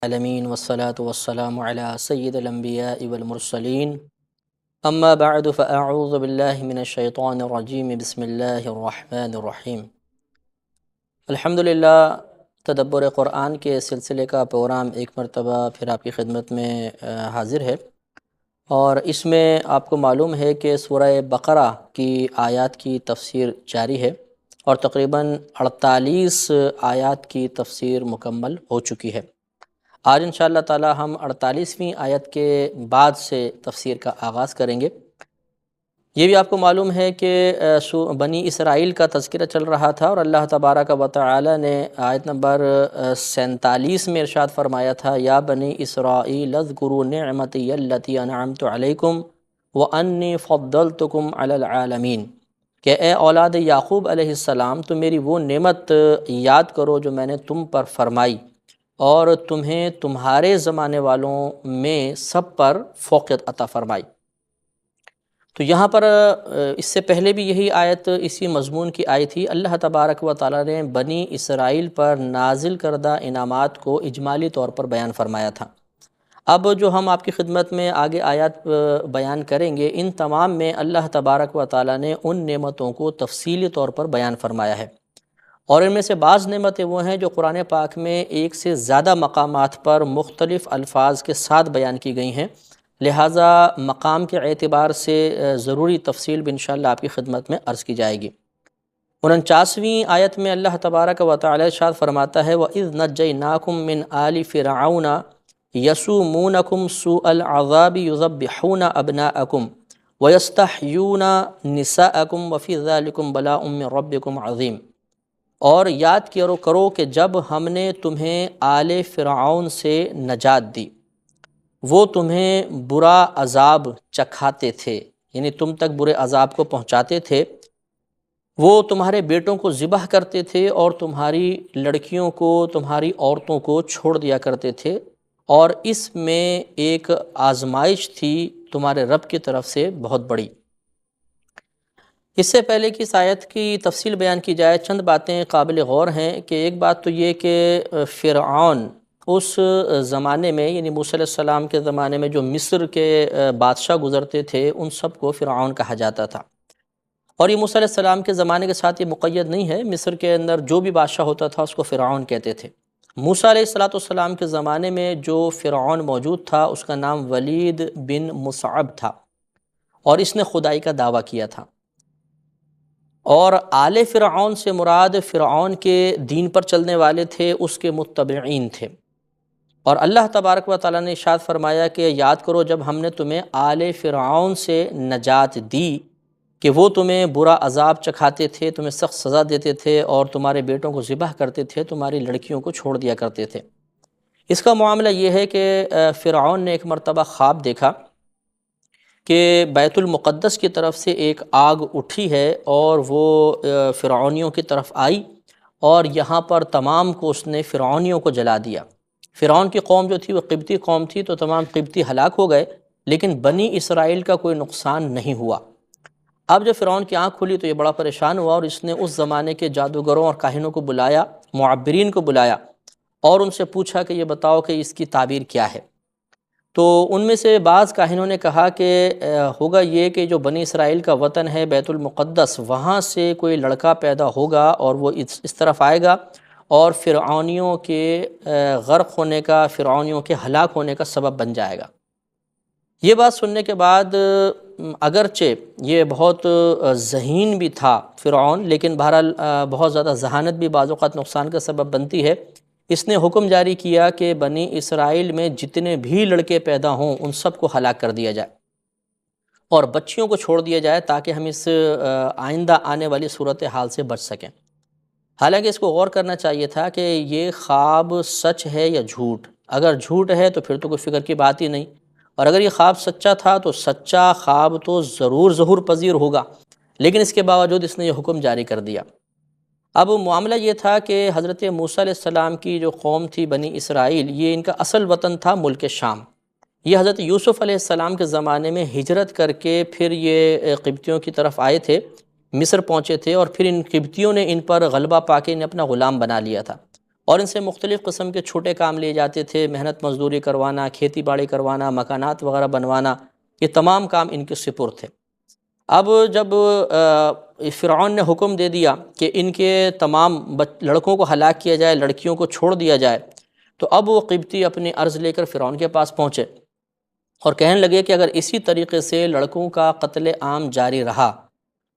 العالمین والصلاة والسلام علی سید الانبیاء والمرسلین اما بعد فاعوذ باللہ من الشیطان الرجیم بسم اللہ الرحمن الرحیم۔ الحمدللہ، تدبر قرآن کے سلسلے کا پروگرام ایک مرتبہ پھر آپ کی خدمت میں حاضر ہے، اور اس میں آپ کو معلوم ہے کہ سورہ بقرہ کی آیات کی تفسیر جاری ہے اور تقریباً 48 آیات کی تفسیر مکمل ہو چکی ہے۔ آج انشاءاللہ تعالی ہم 48ویں آیت کے بعد سے تفسیر کا آغاز کریں گے۔ یہ بھی آپ کو معلوم ہے کہ بنی اسرائیل کا تذکرہ چل رہا تھا، اور اللہ تبارک و تعالی نے آیت نمبر 47 میں ارشاد فرمایا تھا، یا بنی اسرائیل اذکروا نعمتی التی انعمت علیکم وانی فضلتکم علی العالمین، کہ اے اولاد یعقوب علیہ السلام، تم میری وہ نعمت یاد کرو جو میں نے تم پر فرمائی اور تمہیں تمہارے زمانے والوں میں سب پر فوقیت عطا فرمائی۔ تو یہاں پر اس سے پہلے بھی یہی آیت اسی مضمون کی آئی تھی۔ اللہ تبارک و تعالی نے بنی اسرائیل پر نازل کردہ انعامات کو اجمالی طور پر بیان فرمایا تھا۔ اب جو ہم آپ کی خدمت میں آگے آیات بیان کریں گے، ان تمام میں اللہ تبارک و تعالی نے ان نعمتوں کو تفصیلی طور پر بیان فرمایا ہے، اور ان میں سے بعض نعمتیں وہ ہیں جو قرآن پاک میں ایک سے زیادہ مقامات پر مختلف الفاظ کے ساتھ بیان کی گئی ہیں، لہٰذا مقام کے اعتبار سے ضروری تفصیل بھی انشاءاللہ آپ کی خدمت میں عرض کی جائے گی۔ 49ویں آیت میں اللہ تبارک و تعالی ارشاد فرماتا ہے، وَإِذْ نَجَّيْنَاكُم مِّنْ آلِ فِرْعَوْنَ يَسُومُونَكُمْ سُوءَ الْعَذَابِ يُذَبِّحُونَ أَبْنَاءَكُمْ وَيَسْتَحْيُونَ نِسَاءَكُمْ وَفِي ذَلِكُمْ بَلَاءٌ مِّن رَّبِّكُمْ عَظِيمٌ۔ اور یاد کرو کہ جب ہم نے تمہیں آل فرعون سے نجات دی، وہ تمہیں برا عذاب چکھاتے تھے، یعنی تم تک برے عذاب کو پہنچاتے تھے، وہ تمہارے بیٹوں کو ذبح کرتے تھے اور تمہاری لڑکیوں کو، تمہاری عورتوں کو چھوڑ دیا کرتے تھے، اور اس میں ایک آزمائش تھی تمہارے رب کی طرف سے بہت بڑی۔ اس سے پہلے کہ اس آیت کی تفصیل بیان کی جائے، چند باتیں قابل غور ہیں کہ ایک بات تو یہ کہ فرعون اس زمانے میں، یعنی موسیٰ علیہ السلام کے زمانے میں جو مصر کے بادشاہ گزرتے تھے، ان سب کو فرعون کہا جاتا تھا، اور یہ موسیٰ علیہ السلام کے زمانے کے ساتھ یہ مقید نہیں ہے، مصر کے اندر جو بھی بادشاہ ہوتا تھا اس کو فرعون کہتے تھے۔ موسیٰ علیہ السلام کے زمانے میں جو فرعون موجود تھا اس کا نام ولید بن مصعب تھا، اور اس نے خدائی کا دعویٰ کیا تھا، اور آل فرعون سے مراد فرعون کے دین پر چلنے والے تھے، اس کے متبعین تھے۔ اور اللہ تبارک و تعالیٰ نے ارشاد فرمایا کہ یاد کرو جب ہم نے تمہیں آل فرعون سے نجات دی کہ وہ تمہیں برا عذاب چکھاتے تھے، تمہیں سخت سزا دیتے تھے، اور تمہارے بیٹوں کو ذبح کرتے تھے، تمہاری لڑکیوں کو چھوڑ دیا کرتے تھے۔ اس کا معاملہ یہ ہے کہ فرعون نے ایک مرتبہ خواب دیکھا کہ بیت المقدس کی طرف سے ایک آگ اٹھی ہے، اور وہ فرعونیوں کی طرف آئی، اور یہاں پر تمام کو اس نے فرعونیوں کو جلا دیا۔ فرعون کی قوم جو تھی وہ قبطی قوم تھی، تو تمام قبطی ہلاک ہو گئے، لیکن بنی اسرائیل کا کوئی نقصان نہیں ہوا۔ اب جب فرعون کی آنکھ کھلی تو یہ بڑا پریشان ہوا، اور اس نے اس زمانے کے جادوگروں اور کاہنوں کو بلایا، معبرین کو بلایا، اور ان سے پوچھا کہ یہ بتاؤ کہ اس کی تعبیر کیا ہے۔ تو ان میں سے بعض کاہنوں نے کہا کہ ہوگا یہ کہ جو بنی اسرائیل کا وطن ہے بیت المقدس، وہاں سے کوئی لڑکا پیدا ہوگا اور وہ اس طرف آئے گا، اور فرعونیوں کے غرق ہونے کا، فرعونیوں کے ہلاک ہونے کا سبب بن جائے گا۔ یہ بات سننے کے بعد اگرچہ یہ بہت ذہین بھی تھا فرعون، لیکن بہرحال بہت زیادہ ذہانت بھی بعض اوقات نقصان کا سبب بنتی ہے، اس نے حکم جاری کیا کہ بنی اسرائیل میں جتنے بھی لڑکے پیدا ہوں ان سب کو ہلاک کر دیا جائے، اور بچیوں کو چھوڑ دیا جائے، تاکہ ہم اس آئندہ آنے والی صورتحال سے بچ سکیں۔ حالانکہ اس کو غور کرنا چاہیے تھا کہ یہ خواب سچ ہے یا جھوٹ۔ اگر جھوٹ ہے تو پھر تو کوئی فکر کی بات ہی نہیں، اور اگر یہ خواب سچا تھا تو سچا خواب تو ضرور ظہور پذیر ہوگا، لیکن اس کے باوجود اس نے یہ حکم جاری کر دیا۔ اب معاملہ یہ تھا کہ حضرت موسیٰ علیہ السلام کی جو قوم تھی بنی اسرائیل، یہ ان کا اصل وطن تھا ملک شام۔ یہ حضرت یوسف علیہ السلام کے زمانے میں ہجرت کر کے پھر یہ قبطیوں کی طرف آئے تھے، مصر پہنچے تھے، اور پھر ان قبطیوں نے ان پر غلبہ پا کے انہیں اپنا غلام بنا لیا تھا، اور ان سے مختلف قسم کے چھوٹے کام لیے جاتے تھے، محنت مزدوری کروانا، کھیتی باڑی کروانا، مکانات وغیرہ بنوانا، یہ تمام کام ان کے سپرد تھے۔ اب جب فرعون نے حکم دے دیا کہ ان کے تمام لڑکوں کو ہلاک کیا جائے، لڑکیوں کو چھوڑ دیا جائے، تو اب وہ قبطی اپنی عرض لے کر فرعون کے پاس پہنچے اور کہنے لگے کہ اگر اسی طریقے سے لڑکوں کا قتل عام جاری رہا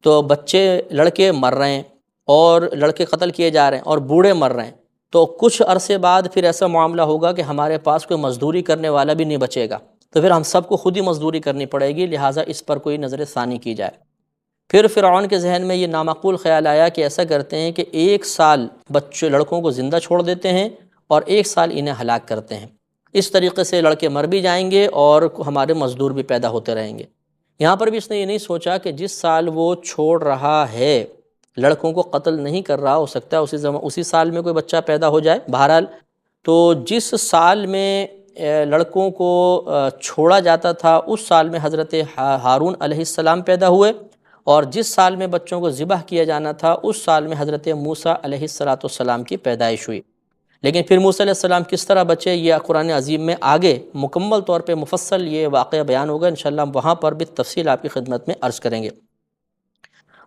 تو بچے لڑکے مر رہے ہیں اور لڑکے قتل کیے جا رہے ہیں اور بوڑھے مر رہے ہیں، تو کچھ عرصے بعد پھر ایسا معاملہ ہوگا کہ ہمارے پاس کوئی مزدوری کرنے والا بھی نہیں بچے گا، تو پھر ہم سب کو خود ہی مزدوری کرنی پڑے گی، لہٰذا اس پر کوئی نظر ثانی کی جائے۔ پھر فرعون کے ذہن میں یہ نامعقول خیال آیا کہ ایسا کرتے ہیں کہ 1 سال بچوں لڑکوں کو زندہ چھوڑ دیتے ہیں اور 1 سال انہیں ہلاک کرتے ہیں، اس طریقے سے لڑکے مر بھی جائیں گے اور ہمارے مزدور بھی پیدا ہوتے رہیں گے۔ یہاں پر بھی اس نے یہ نہیں سوچا کہ جس سال وہ چھوڑ رہا ہے لڑکوں کو قتل نہیں کر رہا، ہو سکتا ہے اسی سال میں کوئی بچہ پیدا ہو جائے۔ بہرحال تو جس سال میں لڑکوں کو چھوڑا جاتا تھا اس سال میں حضرت ہارون علیہ السلام پیدا ہوئے، اور جس سال میں بچوں کو ذبح کیا جانا تھا اس سال میں حضرت موسیٰ علیہ السلام کی پیدائش ہوئی۔ لیکن پھر موسیٰ علیہ السلام کس طرح بچے، یہ قرآن عظیم میں آگے مکمل طور پہ مفصل یہ واقعہ بیان ہوگا، انشاءاللہ ہم وہاں پر بھی تفصیل آپ کی خدمت میں عرض کریں گے۔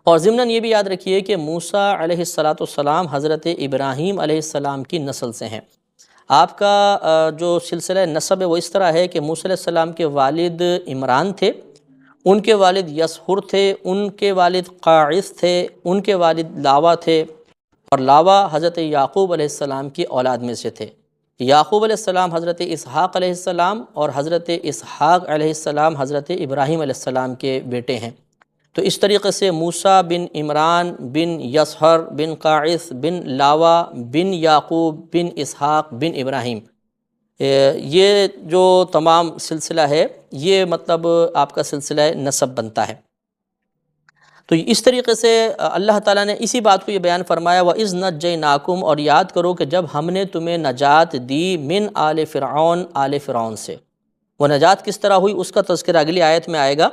اور ضمناً یہ بھی یاد رکھیے کہ موسیٰ علیہ السلام حضرت ابراہیم علیہ السلام کی نسل سے ہیں۔ آپ کا جو سلسلہ نسب ہے وہ اس طرح ہے کہ موسیٰ علیہ السلام کے والد عمران تھے، ان کے والد یسحر تھے، ان کے والد قاعث تھے، ان کے والد لاوا تھے، اور لاوا حضرت یعقوب علیہ السلام کی اولاد میں سے تھے۔ یعقوب علیہ السلام حضرت اسحاق علیہ السلام اور حضرت اسحاق علیہ السلام حضرت ابراہیم علیہ السلام کے بیٹے ہیں۔ تو اس طریقے سے موسیٰ بن عمران بن یسحر بن قاعث بن لاوا بن یعقوب بن اسحاق بن ابراہیم، یہ جو تمام سلسلہ ہے یہ مطلب آپ کا سلسلہ نسب بنتا ہے۔ تو اس طریقے سے اللہ تعالیٰ نے اسی بات کو یہ بیان فرمایا، وَإِذْ نَجَّيْنَاكُمْ، اور یاد کرو کہ جب ہم نے تمہیں نجات دی من آل فرعون، آل فرعون سے۔ وہ نجات کس طرح ہوئی اس کا تذکرہ اگلی آیت میں آئے گا،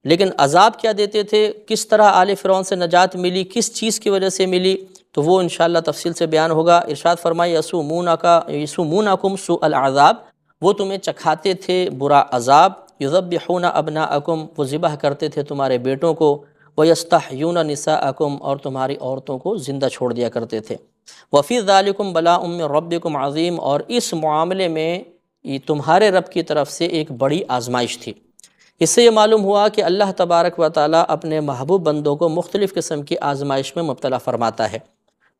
لیکن عذاب کیا دیتے تھے، کس طرح آل فرعون سے نجات ملی، کس چیز کی وجہ سے ملی، تو وہ انشاءاللہ تفصیل سے بیان ہوگا۔ ارشاد فرمائے یسومونکم سوء العذاب، وہ تمہیں چکھاتے تھے برا عذاب، یذبحون ابناءکم، وہ ذبح کرتے تھے تمہارے بیٹوں کو، وَيَسْتَحْيُونَ نِسَاءَكُمْ، اور تمہاری عورتوں کو زندہ چھوڑ دیا کرتے تھے۔ وَفِي ذَلِكُمْ بَلَاءٌ مِّن رَبِّكُمْ عَظِيمٌ، اور اس معاملے میں یہ تمہارے رب کی طرف سے ایک بڑی آزمائش تھی۔ اس سے یہ معلوم ہوا کہ اللہ تبارک و تعالیٰ اپنے محبوب بندوں کو مختلف قسم کی آزمائش میں مبتلا فرماتا ہے۔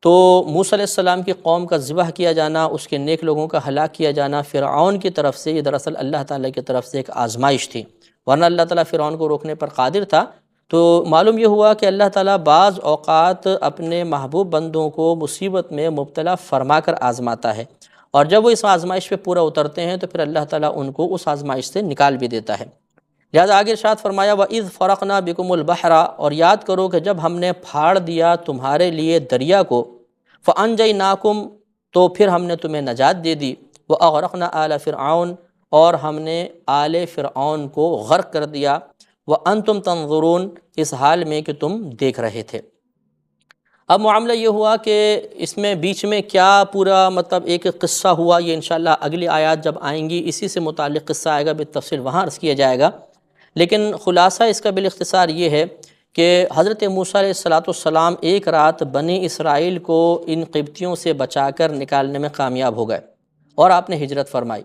تو موسیٰ علیہ السلام کی قوم کا ذبح کیا جانا، اس کے نیک لوگوں کا ہلاک کیا جانا فرعون کی طرف سے، یہ دراصل اللہ تعالیٰ کی طرف سے ایک آزمائش تھی، ورنہ اللہ تعالیٰ فرعون کو روکنے پر قادر تھا۔ تو معلوم یہ ہوا کہ اللہ تعالیٰ بعض اوقات اپنے محبوب بندوں کو مصیبت میں مبتلا فرما کر آزماتا ہے، اور جب وہ اس آزمائش پہ پورا اترتے ہیں تو پھر اللہ تعالیٰ ان کو اس آزمائش سے نکال بھی دیتا ہے۔ لہٰذا آگے ارشاد فرمایا وَإِذْ فَرَقْنَا بِكُمُ الْبَحْرَ، اور یاد کرو کہ جب ہم نے پھاڑ دیا تمہارے لیے دریا کو، فَأَنْجَيْنَاكُمْ، تو پھر ہم نے تمہیں نجات دے دی، وَأَغْرَقْنَا آلَ فِرْعَوْنَ، اور ہم نے آل فرعون کو غرق کر دیا، وَأَنْتُمْ تَنْظُرُونَ، اس حال میں کہ تم دیکھ رہے تھے۔ اب معاملہ یہ ہوا کہ اس میں بیچ میں کیا پورا مطلب ایک قصہ ہوا، یہ انشاءاللہ اگلی آیات جب آئیں گی اسی سے متعلق قصہ آئے گا، بالتفصیل وہاں عرض کیا جائے گا، لیکن خلاصہ اس کا بالاختصار یہ ہے کہ حضرت موسیٰ علیہ السلام ایک رات بنی اسرائیل کو ان قبطیوں سے بچا کر نکالنے میں کامیاب ہو گئے اور آپ نے ہجرت فرمائی۔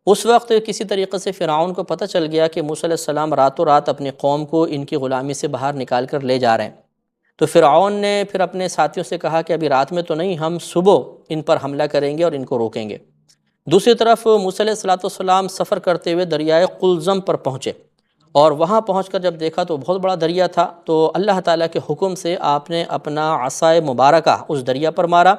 اس وقت کسی طریقے سے فرعون کو پتہ چل گیا کہ موسیٰ علیہ السلام راتوں رات اپنی قوم کو ان کی غلامی سے باہر نکال کر لے جا رہے ہیں، تو فرعون نے پھر اپنے ساتھیوں سے کہا کہ ابھی رات میں تو نہیں، ہم صبح ان پر حملہ کریں گے اور ان کو روکیں گے۔ دوسری طرف موسیٰ علیہ السلام سفر کرتے ہوئے دریائے قلزم پر پہنچے، اور وہاں پہنچ کر جب دیکھا تو بہت بڑا دریا تھا، تو اللہ تعالیٰ کے حکم سے آپ نے اپنا عصائے مبارکہ اس دریا پر مارا،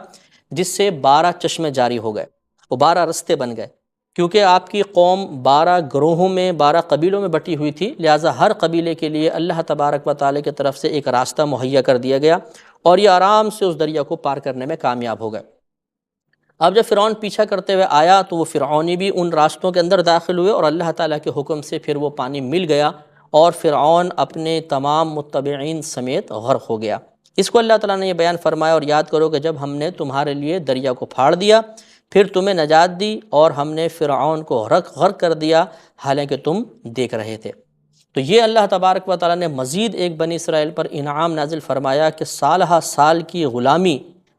جس سے 12 چشمے جاری ہو گئے، وہ 12 رستے بن گئے، کیونکہ آپ کی قوم 12 گروہوں میں 12 قبیلوں میں بٹی ہوئی تھی، لہٰذا ہر قبیلے کے لیے اللہ تبارک و تعالیٰ کی طرف سے ایک راستہ مہیا کر دیا گیا، اور یہ آرام سے اس دریا کو پار کرنے میں کامیاب ہو گئے۔ اب جب فرعون پیچھا کرتے ہوئے آیا تو وہ فرعونی بھی ان راستوں کے اندر داخل ہوئے، اور اللہ تعالیٰ کے حکم سے پھر وہ پانی مل گیا، اور فرعون اپنے تمام متبعین سمیت غرق ہو گیا۔ اس کو اللہ تعالیٰ نے یہ بیان فرمایا، اور یاد کرو کہ جب ہم نے تمہارے لیے دریا کو پھاڑ دیا، پھر تمہیں نجات دی، اور ہم نے فرعون کو غرق کر دیا حالانکہ تم دیکھ رہے تھے۔ تو یہ اللہ تبارک و تعالیٰ نے مزید ایک بنی اسرائیل پر انعام نازل فرمایا کہ سالہ سال کی غلامی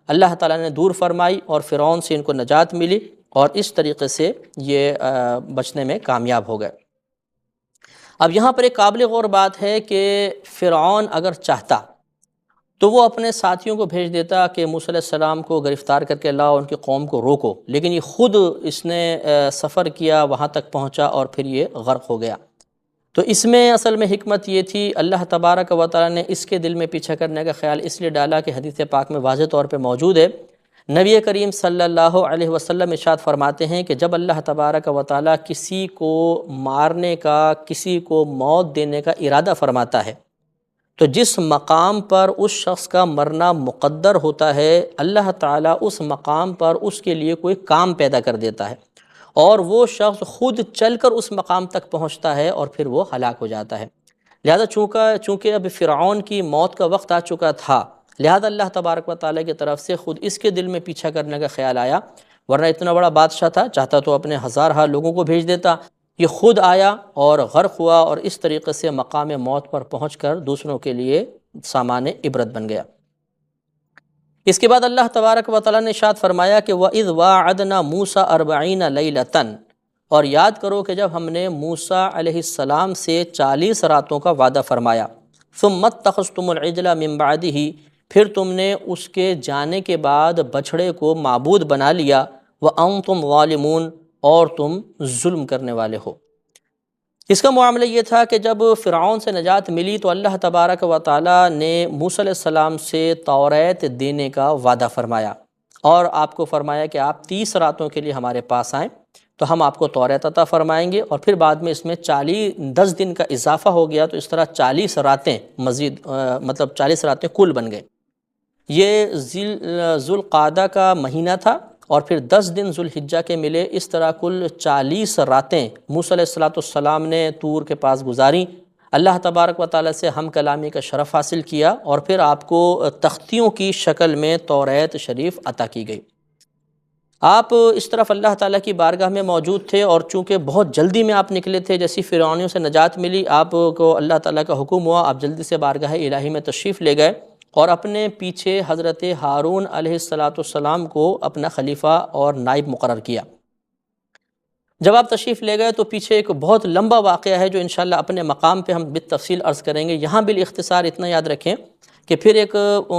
اللہ تعالیٰ نے دور فرمائی، اور فرعون سے ان کو نجات ملی، اور اس طریقے سے یہ بچنے میں کامیاب ہو گئے۔ اب یہاں پر ایک قابل غور بات ہے کہ فرعون اگر چاہتا تو وہ اپنے ساتھیوں کو بھیج دیتا کہ موسیٰ علیہ السلام کو گرفتار کر کے لاؤ، ان کی قوم کو روکو، لیکن یہ خود اس نے سفر کیا، وہاں تک پہنچا، اور پھر یہ غرق ہو گیا۔ تو اس میں اصل میں حکمت یہ تھی، اللہ تبارک و تعالیٰ نے اس کے دل میں پیچھا کرنے کا خیال اس لیے ڈالا کہ حدیث پاک میں واضح طور پہ موجود ہے، نبی کریم صلی اللہ علیہ وسلم ارشاد فرماتے ہیں کہ جب اللہ تبارک و تعالیٰ کسی کو مارنے کا، کسی کو موت دینے کا ارادہ فرماتا ہے، تو جس مقام پر اس شخص کا مرنا مقدر ہوتا ہے، اللہ تعالیٰ اس مقام پر اس کے لیے کوئی کام پیدا کر دیتا ہے، اور وہ شخص خود چل کر اس مقام تک پہنچتا ہے، اور پھر وہ ہلاک ہو جاتا ہے۔ لہذا چونکہ اب فرعون کی موت کا وقت آ چکا تھا، لہذا اللہ تبارک و تعالیٰ کی طرف سے خود اس کے دل میں پیچھا کرنے کا خیال آیا، ورنہ اتنا بڑا بادشاہ تھا، چاہتا تو اپنے ہزارہ لوگوں کو بھیج دیتا، یہ خود آیا اور غرق ہوا، اور اس طریقے سے مقام موت پر پہنچ کر دوسروں کے لیے سامان عبرت بن گیا۔ اس کے بعد اللہ تبارک و تعالیٰ نے ارشاد فرمایا کہ وَإِذْ وَاعَدْنَا مُوسَىٰ 40 لَيْلَةً، اور یاد کرو کہ جب ہم نے موسیٰ علیہ السلام سے 40 راتوں کا وعدہ فرمایا، ثُمَّ اتَّخَذْتُمُ الْعِجْلَ مِن بَعْدِهِ، پھر تم نے اس کے جانے کے بعد بچھڑے کو معبود بنا لیا، وَأَنْتُمْ ظَالِمُونَ، اور تم ظلم کرنے والے ہو۔ اس کا معاملہ یہ تھا کہ جب فرعون سے نجات ملی تو اللہ تبارک و تعالیٰ نے موسیٰ علیہ السلام سے توریت دینے کا وعدہ فرمایا، اور آپ کو فرمایا کہ آپ 30 راتوں کے لیے ہمارے پاس آئیں تو ہم آپ کو توریت عطا فرمائیں گے، اور پھر بعد میں اس میں 10 دن کا اضافہ ہو گیا، تو اس طرح 40 راتیں مزید، مطلب 40 راتیں کل بن گئے۔ یہ ذوالقعدہ کا مہینہ تھا، اور پھر 10 دن ذوالحجہ کے ملے، اس طرح کل 40 راتیں موسیٰ علیہ السلام نے طور کے پاس گزاریں، اللہ تبارک و تعالیٰ سے ہم کلامی کا شرف حاصل کیا، اور پھر آپ کو تختیوں کی شکل میں توریت شریف عطا کی گئی۔ آپ اس طرف اللہ تعالیٰ کی بارگاہ میں موجود تھے، اور چونکہ بہت جلدی میں آپ نکلے تھے، جیسی فرعونیوں سے نجات ملی، آپ کو اللہ تعالیٰ کا حکم ہوا، آپ جلدی سے بارگاہ الہی میں تشریف لے گئے، اور اپنے پیچھے حضرت ہارون علیہ السلام کو اپنا خلیفہ اور نائب مقرر کیا۔ جب آپ تشریف لے گئے تو پیچھے ایک بہت لمبا واقعہ ہے جو انشاءاللہ اپنے مقام پہ ہم بالتفصیل عرض کریں گے۔ یہاں بالاختصار اتنا یاد رکھیں کہ پھر ایک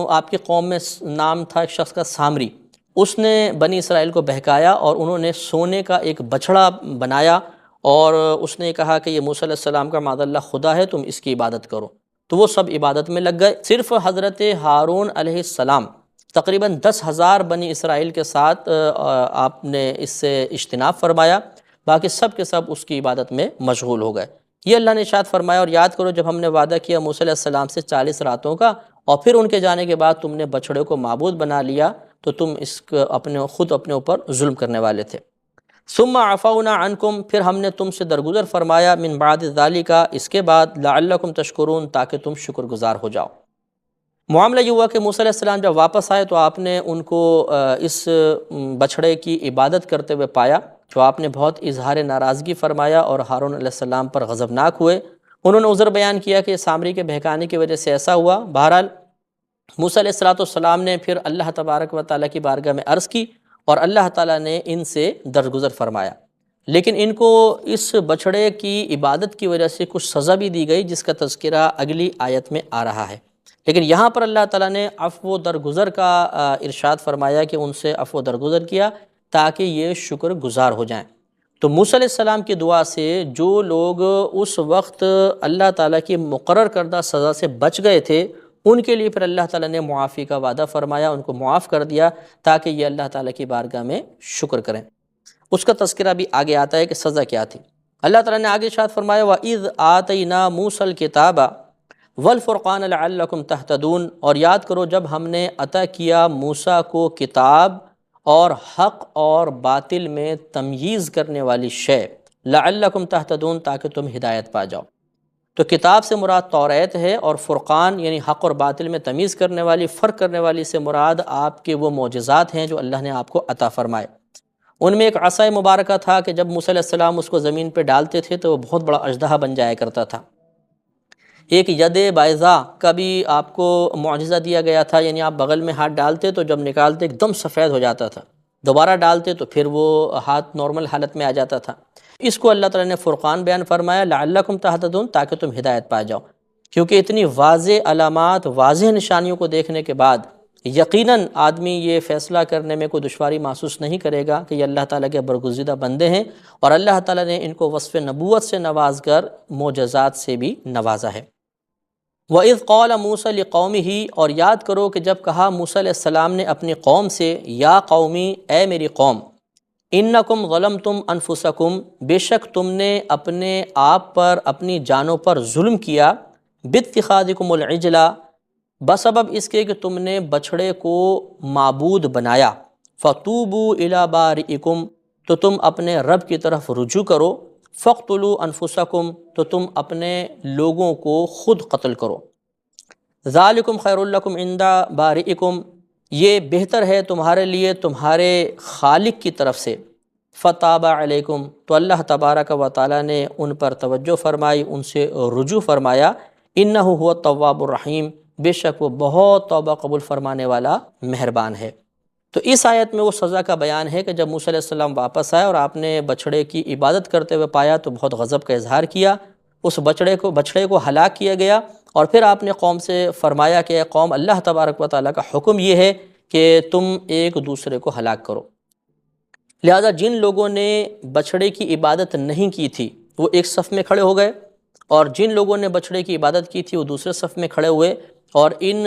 آپ کی قوم میں نام تھا ایک شخص کا سامری، اس نے بنی اسرائیل کو بہکایا، اور انہوں نے سونے کا ایک بچھڑا بنایا، اور اس نے کہا کہ یہ موسیٰ علیہ السلام کا معاذ اللہ خدا ہے، تم اس کی عبادت کرو۔ تو وہ سب عبادت میں لگ گئے، صرف حضرت ہارون علیہ السلام تقریباً 10,000 بنی اسرائیل کے ساتھ آپ نے اس سے اجتناب فرمایا، باقی سب کے سب اس کی عبادت میں مشغول ہو گئے۔ یہ اللہ نے ارشاد فرمایا، اور یاد کرو جب ہم نے وعدہ کیا موسیٰ علیہ السلام سے 40 راتوں کا، اور پھر ان کے جانے کے بعد تم نے بچھڑے کو معبود بنا لیا، تو تم اس کو خود اپنے اوپر ظلم کرنے والے تھے۔ ثم عفونا عنکم، پھر ہم نے تم سے درگزر فرمایا، من بعد ذالک، اس کے بعد، لعلکم تشکرون، تاکہ تم شکر گزار ہو جاؤ۔ معاملہ یہ ہوا کہ موسیٰ علیہ السلام جب واپس آئے تو آپ نے ان کو اس بچھڑے کی عبادت کرتے ہوئے پایا، تو آپ نے بہت اظہار ناراضگی فرمایا، اور ہارون علیہ السلام پر غضبناک ہوئے۔ انہوں نے عذر بیان کیا کہ سامری کے بہکانے کی وجہ سے ایسا ہوا۔ بہرحال موسیٰ علیہ السلام نے پھر اللہ تبارک و تعالیٰ کی بارگاہ میں عرض کی، اور اللہ تعالیٰ نے ان سے درگزر فرمایا، لیکن ان کو اس بچھڑے کی عبادت کی وجہ سے کچھ سزا بھی دی گئی، جس کا تذکرہ اگلی آیت میں آ رہا ہے۔ لیکن یہاں پر اللہ تعالیٰ نے عفو و درگزر کا ارشاد فرمایا کہ ان سے عفو و درگزر کیا تاکہ یہ شکر گزار ہو جائیں۔ تو موسیٰ علیہ السلام کی دعا سے جو لوگ اس وقت اللہ تعالیٰ کی مقرر کردہ سزا سے بچ گئے تھے، ان کے لیے پھر اللہ تعالیٰ نے معافی کا وعدہ فرمایا، ان کو معاف کر دیا تاکہ یہ اللہ تعالیٰ کی بارگاہ میں شکر کریں۔ اس کا تذکرہ بھی آگے آتا ہے کہ سزا کیا تھی۔ اللہ تعالیٰ نے آگے ارشاد فرمایا، وَإِذْ آتَيْنَا مُوسَى الْكِتَابَ وَالْفُرْقَانَ لَعَلَّكُمْ تَهْتَدُونَ، اور یاد کرو جب ہم نے عطا کیا موسیٰ کو کتاب اور حق اور باطل میں تمییز کرنے والی شے، لَعَلَّكُمْ تَهْتَدُونَ، تاکہ تم ہدایت پا جاؤ۔ تو کتاب سے مراد توریت ہے، اور فرقان یعنی حق اور باطل میں تمیز کرنے والی، فرق کرنے والی سے مراد آپ کے وہ معجزات ہیں جو اللہ نے آپ کو عطا فرمائے۔ ان میں ایک عصا مبارکہ تھا کہ جب موسیٰ علیہ السلام اس کو زمین پہ ڈالتے تھے تو وہ بہت بڑا اژدہا بن جایا کرتا تھا۔ ایک ید بیضاء کا بھی آپ کو معجزہ دیا گیا تھا، یعنی آپ بغل میں ہاتھ ڈالتے تو جب نکالتے ایک دم سفید ہو جاتا تھا، دوبارہ ڈالتے تو پھر وہ ہاتھ نارمل حالت میں آ جاتا تھا۔ اس کو اللہ تعالیٰ نے فرقان بیان فرمایا لعلکم تہتدون، تاکہ تم ہدایت پا جاؤ، کیونکہ اتنی واضح علامات، واضح نشانیوں کو دیکھنے کے بعد یقیناً آدمی یہ فیصلہ کرنے میں کوئی دشواری محسوس نہیں کرے گا کہ یہ اللہ تعالیٰ کے برگزیدہ بندے ہیں، اور اللہ تعالیٰ نے ان کو وصف نبوت سے نواز کر معجزات سے بھی نوازا ہے۔ وَإِذْ قَالَ مُوسَىٰ لِقَوْمِهِ، اور یاد کرو کہ جب کہا موسیٰ علیہ السلام نے اپنی قوم سے، یا قومی، اے میری قوم، اِنَّكُمْ ظَلَمْتُمْ أَنفُسَكُمْ، بے شک تم نے اپنے آپ پر، اپنی جانوں پر ظلم کیا، بِاتِّخَاذِكُمُ الْعِجْلَ، بسبب اس کے کہ تم نے بچھڑے کو معبود بنایا، فَتُوبُوا إِلَىٰ بَارِئِكُمْ، تو تم اپنے رب کی طرف رجوع کرو، فَاقْتُلُوا أَنفُسَكُمْ، تو تم اپنے لوگوں کو خود قتل کرو، ذَلِكُمْ خَيْرٌ لَكُمْ عِنْدَ بَارِئِكُمْ، یہ بہتر ہے تمہارے لیے تمہارے خالق کی طرف سے، فَتَابَ عَلَيْكُمْ، تو اللہ تبارک و تعالیٰ نے ان پر توجہ فرمائی، ان سے رجوع فرمایا، إِنَّهُ هُوَ التَّوَّابُ الرَّحِيمُ، بے شک وہ بہت توبہ قبول فرمانے والا مہربان ہے۔ تو اس آیت میں وہ سزا کا بیان ہے کہ جب موسیٰ علیہ السلام واپس آئے اور آپ نے بچھڑے کی عبادت کرتے ہوئے پایا تو بہت غضب کا اظہار کیا، اس بچھڑے کو ہلاک کیا گیا، اور پھر آپ نے قوم سے فرمایا کہ اے قوم، اللہ تبارک و تعالیٰ کا حکم یہ ہے کہ تم ایک دوسرے کو ہلاک کرو۔ لہذا جن لوگوں نے بچھڑے کی عبادت نہیں کی تھی وہ ایک صف میں کھڑے ہو گئے، اور جن لوگوں نے بچھڑے کی عبادت کی تھی وہ دوسرے صف میں کھڑے ہوئے، اور ان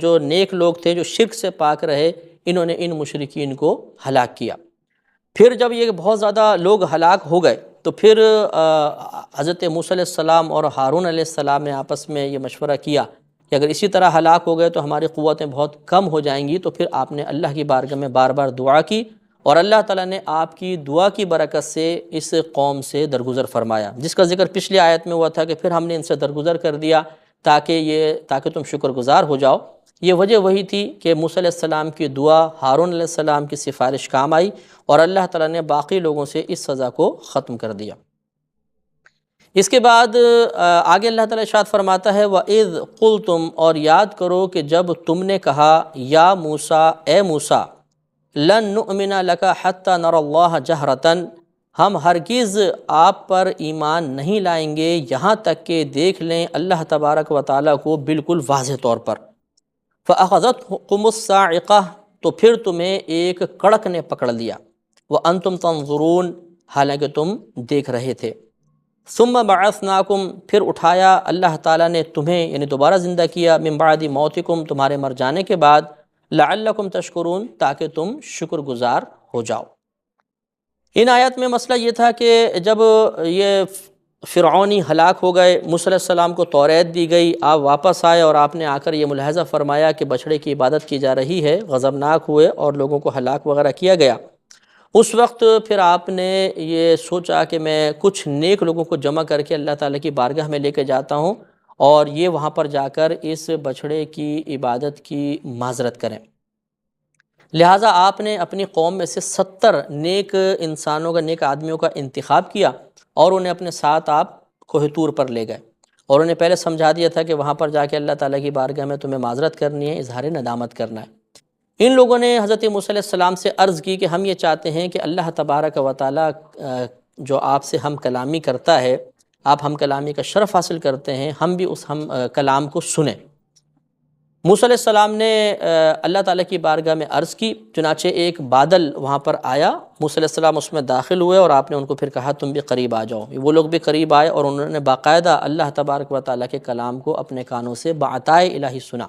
جو نیک لوگ تھے جو شرک سے پاک رہے، انہوں نے ان مشرکین کو ہلاک کیا۔ پھر جب یہ بہت زیادہ لوگ ہلاک ہو گئے تو پھر حضرت موسیٰ علیہ السلام اور ہارون علیہ السلام نے آپس میں یہ مشورہ کیا کہ اگر اسی طرح ہلاک ہو گئے تو ہماری قوتیں بہت کم ہو جائیں گی، تو پھر آپ نے اللہ کی بارگاہ میں بار بار دعا کی، اور اللہ تعالیٰ نے آپ کی دعا کی برکت سے اس قوم سے درگزر فرمایا، جس کا ذکر پچھلی آیت میں ہوا تھا کہ پھر ہم نے ان سے درگزر کر دیا تاکہ تم شکر گزار ہو جاؤ۔ یہ وجہ وہی تھی کہ موسیٰ علیہ السلام کی دعا، ہارون علیہ السلام کی سفارش کام آئی، اور اللہ تعالیٰ نے باقی لوگوں سے اس سزا کو ختم کر دیا۔ اس کے بعد آگے اللہ تعالیٰ ارشاد فرماتا ہے وَإِذْ قُلْتُمْ، اور یاد کرو کہ جب تم نے کہا، یا موسیٰ، اے موسیٰ، لن نؤمن لک حتی نری اللہ جہرتاً، ہم ہرگز آپ پر ایمان نہیں لائیں گے یہاں تک کہ دیکھ لیں اللہ تبارک و تعالیٰ کو بالکل واضح طور پر۔ فَأَخَذَتْكُمُ الصَّاعِقَةُ، تو پھر تمہیں ایک کڑک نے پکڑ لیا، وَأَنْتُمْ تَنظُرُونَ، حالانکہ تم دیکھ رہے تھے، ثُمَّ بَعَثْنَاكُمْ، پھر اٹھایا اللہ تعالیٰ نے تمہیں، یعنی دوبارہ زندہ کیا، مِن بَعْدِ مَوْتِكُمْ، تمہارے مر جانے کے بعد، لَعَلَّكُمْ تَشْكُرُونَ، تاکہ تم شکر گزار ہو جاؤ۔ ان آیات میں مسئلہ یہ تھا کہ جب یہ فرعونی ہلاک ہو گئے، موسیٰ علیہ السلام کو توریت دی گئی، آپ واپس آئے اور آپ نے آ کر یہ ملاحظہ فرمایا کہ بچھڑے کی عبادت کی جا رہی ہے، غضبناک ہوئے اور لوگوں کو ہلاک وغیرہ کیا گیا۔ اس وقت پھر آپ نے یہ سوچا کہ میں کچھ نیک لوگوں کو جمع کر کے اللہ تعالیٰ کی بارگاہ میں لے کے جاتا ہوں، اور یہ وہاں پر جا کر اس بچھڑے کی عبادت کی معذرت کریں۔ لہٰذا آپ نے اپنی قوم میں سے 70 نیک انسانوں کا، نیک آدمیوں کا انتخاب کیا، اور انہیں اپنے ساتھ آپ کوہ طور پر لے گئے، اور انہیں پہلے سمجھا دیا تھا کہ وہاں پر جا کے اللہ تعالیٰ کی بارگاہ میں تمہیں معذرت کرنی ہے، اظہار ندامت کرنا ہے۔ ان لوگوں نے حضرت موسیٰ علیہ السلام سے عرض کی کہ ہم یہ چاہتے ہیں کہ اللہ تبارک و تعالیٰ جو آپ سے ہم کلامی کرتا ہے، آپ ہم کلامی کا شرف حاصل کرتے ہیں، ہم بھی اس ہم کلام کو سنیں۔ موسیٰ علیہ السلام نے اللہ تعالیٰ کی بارگاہ میں عرض کی، چنانچہ ایک بادل وہاں پر آیا، موسیٰ علیہ السلام اس میں داخل ہوئے، اور آپ نے ان کو پھر کہا تم بھی قریب آ جاؤ۔ وہ لوگ بھی قریب آئے، اور انہوں نے باقاعدہ اللہ تبارک و تعالیٰ کے کلام کو اپنے کانوں سے بعطائے الہی سنا۔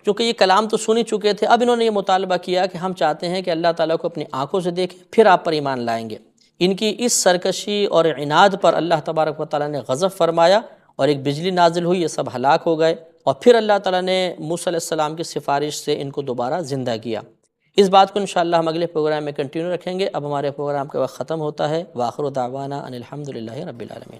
چونکہ یہ کلام تو سن ہی چکے تھے، اب انہوں نے یہ مطالبہ کیا کہ ہم چاہتے ہیں کہ اللہ تعالیٰ کو اپنی آنکھوں سے دیکھیں، پھر آپ پر ایمان لائیں گے۔ ان کی اس سرکشی اور عناد پر اللہ تبارک و تعالیٰ نے غضب فرمایا، اور ایک بجلی نازل ہوئی، یہ سب ہلاک ہو گئے، اور پھر اللہ تعالیٰ نے موسیٰ علیہ السلام کی سفارش سے ان کو دوبارہ زندہ کیا۔ اس بات کو انشاءاللہ ہم اگلے پروگرام میں کنٹینیو رکھیں گے۔ اب ہمارے پروگرام کا وقت ختم ہوتا ہے۔ وآخر دعوانا ان الحمد للہ رب العالمین۔